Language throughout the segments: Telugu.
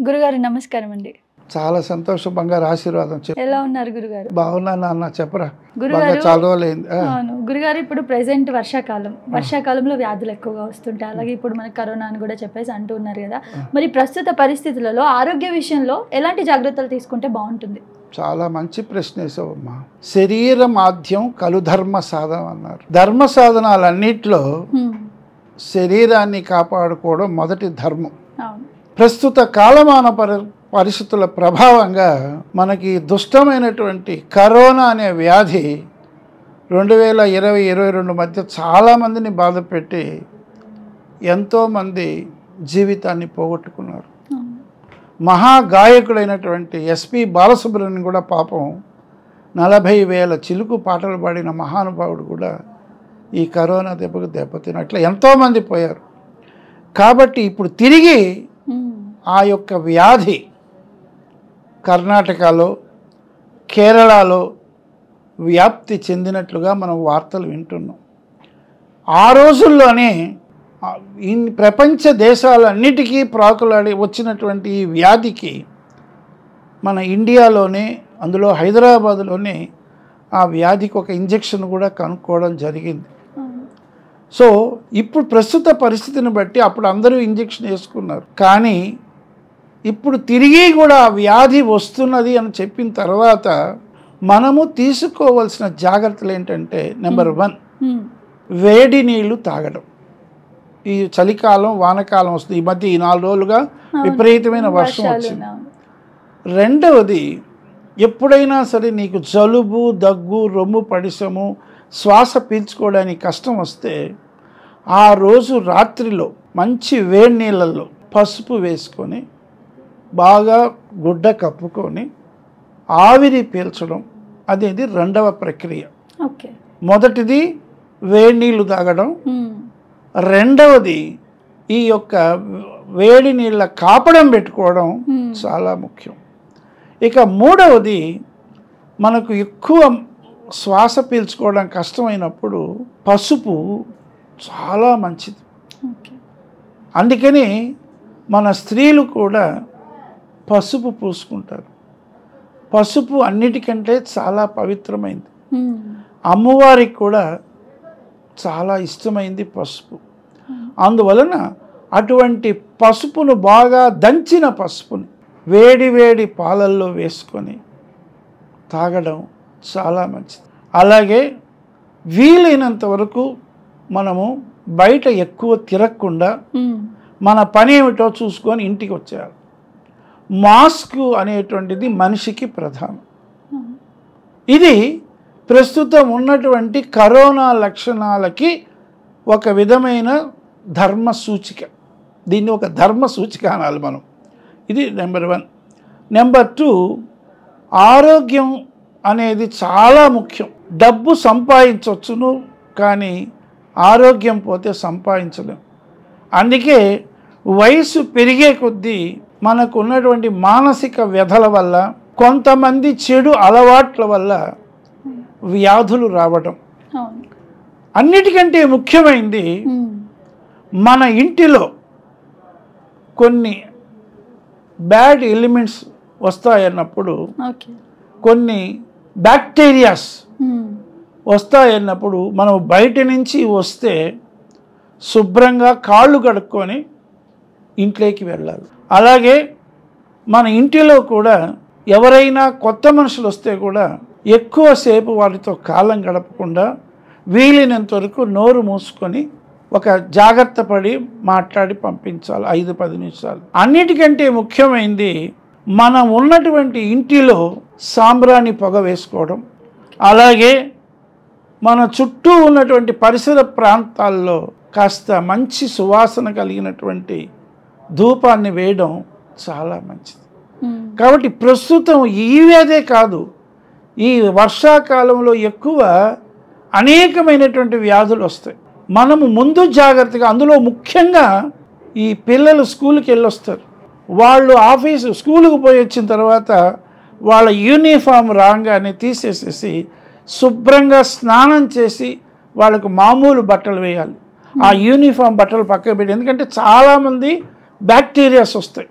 గురుగారు నమస్కారం అండి. చాలా సంతోషం, బంగారు ఆశీర్వాదం. ఎలా ఉన్నారు గురుగారు? బాగున్నాను అన్న, చెప్పరా. గురుగారు చాలా రోజులైంది. అవును గురుగారు, ఇప్పుడు ప్రెసెంట్ వర్షాకాలంలో వ్యాధులు ఎక్కువగా వస్తుంటాయి. అలాగే ఇప్పుడు మనకు కరోనా అని కూడా చెప్పేసి అంటూ ఉన్నారు కదా. మరి ప్రస్తుత పరిస్థితులలో ఆరోగ్య విషయంలో ఎలాంటి జాగ్రత్తలు తీసుకుంటే బాగుంటుంది? చాలా మంచి ప్రశ్న వేసావమ్మా. శరీర మాధ్యం కలు ధర్మ సాధన అన్నారు. ధర్మ సాధనాలన్నిట్లో శరీరాన్ని కాపాడుకోవడం మొదటి ధర్మం. ప్రస్తుత కాలమాన పరిస్థితుల ప్రభావంగా మనకి దుష్టమైనటువంటి కరోనా అనే వ్యాధి 2020-22 మధ్య చాలామందిని బాధపెట్టి ఎంతోమంది జీవితాన్ని పోగొట్టుకున్నారు. మహాగాయకుడైనటువంటి ఎస్పి బాలసుబ్రహ్మణ్యం కూడా పాపం 40,000 చిలుకు పాటలు పాడిన మహానుభావుడు కూడా ఈ కరోనా దెబ్బకు దెబ్బతిన్నట్లు ఎంతోమంది పోయారు. కాబట్టి ఇప్పుడు తిరిగి ఆ యొక్క వ్యాధి కర్ణాటకలో, కేరళలో వ్యాప్తి చెందినట్లుగా మనం వార్తలు వింటున్నాం. ఆ రోజుల్లోనే ప్రపంచ దేశాలన్నిటికీ ప్రాకులాడి వచ్చినటువంటి ఈ వ్యాధికి మన ఇండియాలోనే, అందులో హైదరాబాదులోనే ఆ వ్యాధికి ఒక ఇంజెక్షన్ కూడా కనుక్కోవడం జరిగింది. సో ఇప్పుడు ప్రస్తుత పరిస్థితిని బట్టి అప్పుడు అందరూ ఇంజెక్షన్ వేసుకున్నారు. కానీ ఇప్పుడు తిరిగి కూడా వ్యాధి వస్తున్నది అని చెప్పిన తర్వాత మనము తీసుకోవాల్సిన జాగ్రత్తలు ఏంటంటే, నెంబర్ 1 వేడి నీళ్లు తాగడం. ఈ చలికాలం వానకాలం వస్తుంది, ఈ మధ్య ఈ 4 రోజులుగా విపరీతమైన వర్షం వచ్చింది. రెండవది, ఎప్పుడైనా సరే నీకు జలుబు, దగ్గు, రొమ్ము పడిసము, శ్వాస పీల్చుకోవడానికి కష్టం వస్తే ఆ రోజు రాత్రిలో మంచి వేడి నీళ్ళల్లో పసుపు వేసుకొని బాగా గుడ్డ కప్పుకొని ఆవిరి పీల్చడం అనేది రెండవ ప్రక్రియ. మొదటిది వేడి నీళ్ళు తాగడం, రెండవది ఈ యొక్క వేడి నీళ్ళ కాపడం పెట్టుకోవడం చాలా ముఖ్యం. ఇక మూడవది, మనకు ఎక్కువ శ్వాస పీల్చుకోవడం కష్టమైనప్పుడు పసుపు చాలా మంచిది. అందుకని మన స్త్రీలు కూడా పసుపు పూసుకుంటారు. పసుపు అన్నిటికంటే చాలా పవిత్రమైంది. అమ్మవారికి కూడా చాలా ఇష్టమైంది పసుపు. అందువలన అటువంటి పసుపును, బాగా దంచిన పసుపుని వేడి వేడి పాలల్లో వేసుకొని తాగడం చాలా మంచిది. అలాగే వీలైనంత వరకు మనము బయట ఎక్కువ తిరగకుండా మన పని ఏమిటో చూసుకొని ఇంటికి వచ్చేయాలి. మాస్క్ అనేటువంటిది మనిషికి ప్రధానం. ఇది ప్రస్తుతం ఉన్నటువంటి కరోనా లక్షణాలకి ఒక విధమైన ధర్మ సూచిక. దీన్ని ఒక ధర్మ సూచిక అనాలి మనం. ఇది నెంబర్ 1. నెంబర్ 2, ఆరోగ్యం అనేది చాలా ముఖ్యం. డబ్బు సంపాదించవచ్చును, కానీ ఆరోగ్యం పోతే సంపాదించలేం. అందుకే వయసు పెరిగే కొద్దీ మనకు ఉన్నటువంటి మానసిక వ్యధల వల్ల, కొంతమంది చెడు అలవాట్ల వల్ల వ్యాధులు రావడం. అన్నిటికంటే ముఖ్యమైనది, మన ఇంటిలో కొన్ని బ్యాడ్ ఎలిమెంట్స్ వస్తాయన్నప్పుడు, కొన్ని బ్యాక్టీరియాస్ వస్తాయన్నప్పుడు మనం బయట నుంచి వస్తే శుభ్రంగా కాళ్ళు కడుక్కొని ఇంట్లోకి వెళ్ళాలి. అలాగే మన ఇంటిలో కూడా ఎవరైనా కొత్త మనుషులు వస్తే కూడా ఎక్కువసేపు వారితో కాలం గడపకుండా వీలైనంత వరకు నోరు మూసుకొని ఒక జాగ్రత్త పడి మాట్లాడి పంపించాలి 5-10 నిమిషాలు. అన్నిటికంటే ముఖ్యమైనది, మనం ఉన్నటువంటి ఇంటిలో సాంబ్రాణి పొగ వేసుకోవడం, అలాగే మన చుట్టూ ఉన్నటువంటి పరిసర ప్రాంతాల్లో కాస్త మంచి సువాసన కలిగినటువంటి ధూపాన్ని వేయడం చాలా మంచిది. కాబట్టి ప్రస్తుతం ఈ వ్యాధే కాదు, ఈ వర్షాకాలంలో ఎక్కువ అనేకమైనటువంటి వ్యాధులు వస్తాయి. మనము ముందు జాగ్రత్తగా, అందులో ముఖ్యంగా ఈ పిల్లలు స్కూల్కి వెళ్ళొస్తారు, వాళ్ళు స్కూలుకు పోయి వచ్చిన తర్వాత వాళ్ళ యూనిఫామ్ రాగానే తీసేసేసి శుభ్రంగా స్నానం చేసి వాళ్ళకు మామూలు బట్టలు వేయాలి. ఆ యూనిఫామ్ బట్టలు పక్కకు పెట్టి, ఎందుకంటే చాలామంది బ్యాక్టీరియాస్ వస్తాయి.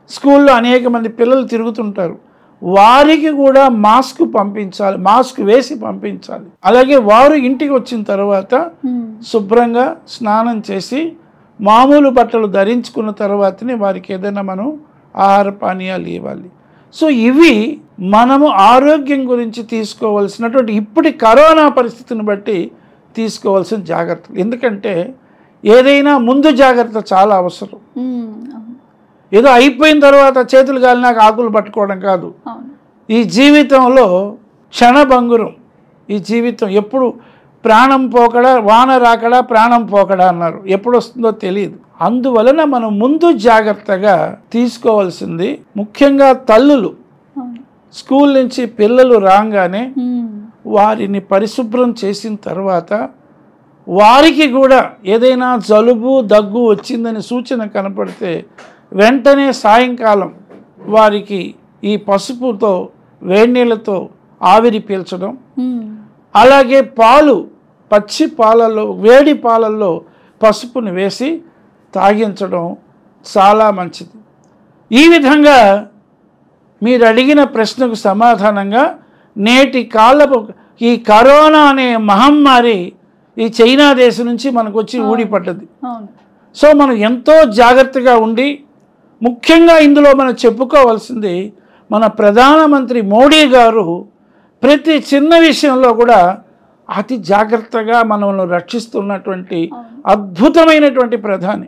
స్కూల్లో అనేక మంది పిల్లలు తిరుగుతుంటారు, వారికి కూడా మాస్క్ పంపించాలి, మాస్క్ వేసి పంపించాలి. అలాగే వారు ఇంటికి వచ్చిన తర్వాత శుభ్రంగా స్నానం చేసి మామూలు బట్టలు ధరించుకున్న తర్వాతనే వారికి ఏదైనా మనం ఆహార పానీయాలు ఇవ్వాలి. సో ఇవి మనము ఆరోగ్యం గురించి తీసుకోవాల్సినటువంటి ఇప్పటి కరోనా పరిస్థితిని బట్టి తీసుకోవాల్సిన జాగ్రత్తలు. ఎందుకంటే ఏదైనా ముందు జాగ్రత్త చాలా అవసరం. ఏదో అయిపోయిన తర్వాత చేతులు కాలినాక ఆకులు పట్టుకోవడం కాదు. ఈ జీవితంలో క్షణభంగురం. ఈ జీవితం ఎప్పుడు ప్రాణం పోకడా, వాన రాకడా ప్రాణం పోకడా అన్నారు, ఎప్పుడు వస్తుందో తెలియదు. అందువలన మనం ముందు జాగ్రత్తగా తీసుకోవాల్సింది ముఖ్యంగా తల్లులు స్కూల్ నుంచి పిల్లలు రాగానే వారిని పరిశుభ్రం చేసిన తర్వాత వారికి కూడా ఏదైనా జలుబు దగ్గు వచ్చిందని సూచన కనపడితే వెంటనే సాయంకాలం వారికి ఈ పసుపుతో వేడి నీళ్ళతో ఆవిరి పీల్చడం, అలాగే పాలు పచ్చి పాలల్లో వేడి పాలల్లో పసుపుని వేసి తాగించడం చాలా మంచిది. ఈ విధంగా మీరు అడిగిన ప్రశ్నకు సమాధానంగా నేటి కాలపు ఈ కరోనా అనే మహమ్మారి ఈ చైనా దేశం నుంచి మనకు వచ్చి ఊడిపడ్డది. సో మనం ఎంతో జాగ్రత్తగా ఉండి, ముఖ్యంగా ఇందులో మనం చెప్పుకోవాల్సింది మన ప్రధానమంత్రి మోడీ గారు ప్రతి చిన్న విషయంలో కూడా అతి జాగ్రత్తగా మనల్ని రక్షిస్తున్నటువంటి అద్భుతమైనటువంటి ప్రధాని.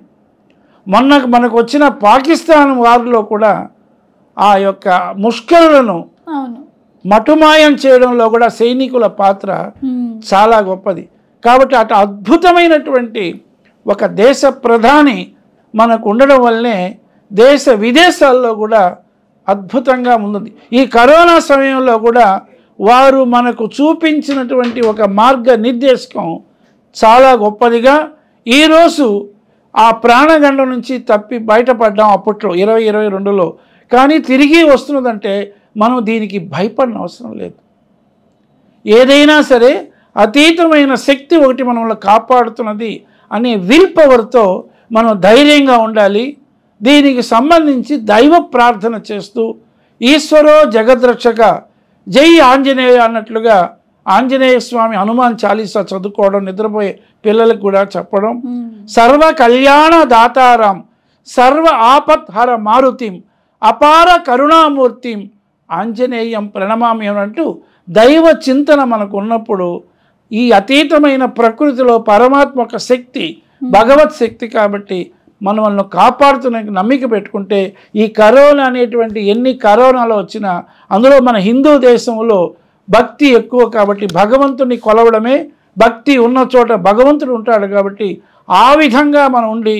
మనకు వచ్చిన పాకిస్తాన్ వారిలో కూడా ఆ యొక్క ముష్కరులను మటుమాయం చేయడంలో కూడా సైనికుల పాత్ర చాలా గొప్పది. కాబట్టి అటు అద్భుతమైనటువంటి ఒక దేశ ప్రధాని మనకు ఉండడం వల్లనే దేశ విదేశాల్లో కూడా అద్భుతంగా ఉంది. ఈ కరోనా సమయంలో కూడా వారు మనకు చూపించినటువంటి ఒక మార్గనిర్దేశకం చాలా గొప్పదిగా ఈరోజు ఆ ప్రాణగండం నుంచి తప్పి బయటపడ్డాం అప్పట్లో 2022లో. కానీ తిరిగి వస్తున్నదంటే మనం దీనికి భయపడిన అవసరం లేదు. ఏదైనా సరే అతీతమైన శక్తి ఒకటి మనల్ని కాపాడుతున్నది అనే విల్ పవర్తో మనం ధైర్యంగా ఉండాలి. దీనికి సంబంధించి దైవ ప్రార్థన చేస్తూ ఈశ్వరో జగద్రక్షక జై ఆంజనేయ అన్నట్లుగా ఆంజనేయ స్వామి హనుమాన్ చాలీసా చదువుకోవడం, నిద్రపోయే పిల్లలకు కూడా చెప్పడం, సర్వ కళ్యాణ దాతారాం సర్వ ఆపత్ హర మారుతిం అపార కరుణామూర్తిం ఆంజనేయం ప్రణమామ్యం అంటూ దైవ చింతన మనకు ఉన్నప్పుడు ఈ అతీతమైన ప్రకృతిలో పరమాత్మ ఒక శక్తి, భగవత్ శక్తి కాబట్టి మనల్ని కాపాడుతున్న నమ్మిక పెట్టుకుంటే ఈ కరోనా అనేటువంటి ఎన్ని కరోనాలు వచ్చినా అందులో మన హిందూ దేశంలో భక్తి ఎక్కువ కాబట్టి భగవంతుని కొలవడమే భక్తి ఉన్న చోట భగవంతుడు ఉంటాడు కాబట్టి ఆ విధంగా మనం ఉండి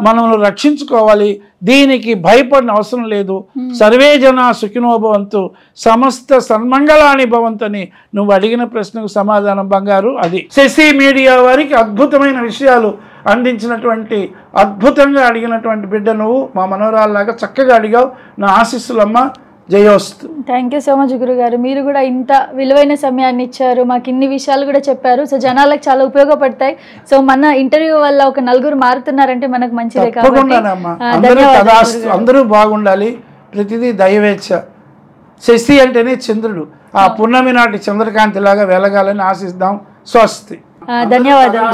మనల్ని రక్షించుకోవాలి. దీనికి భయపడిన అవసరం లేదు. సర్వే జనా సుఖినో భవంతు సమస్త సన్మంగళాని భవంతని నువ్వు అడిగిన ప్రశ్నకు సమాధానం బంగారు. అది శశి మీడియా వారికి అద్భుతమైన విషయాలు అందించినటువంటి అద్భుతంగా అడిగినటువంటి బిడ్డ నువ్వు మా మనోరాల్లాగా చక్కగా అడిగావు. నా ఆశీస్సులమ్మ. జయోస్తు. థ్యాంక్ యూ సో మచ్ గురుగారు. మీరు కూడా ఇంత విలువైన సమయాన్ని ఇచ్చారు, మాకు ఇన్ని విషయాలు కూడా చెప్పారు. సో జనాలకు చాలా ఉపయోగపడతాయి. సో మన ఇంటర్వ్యూ వల్ల ఒక నలుగురు మారుతున్నారంటే మనకు మంచిదే కాబట్టి అందరూ బాగుండాలి. ప్రతిదీ దైవేచ్ఛ. శశి అంటేనే చంద్రుడు, ఆ పున్నమి నాటి చంద్రకాంతి లాగా వెలగాలని ఆశిద్దాం. స్వస్తి. ధన్యవాదాలు.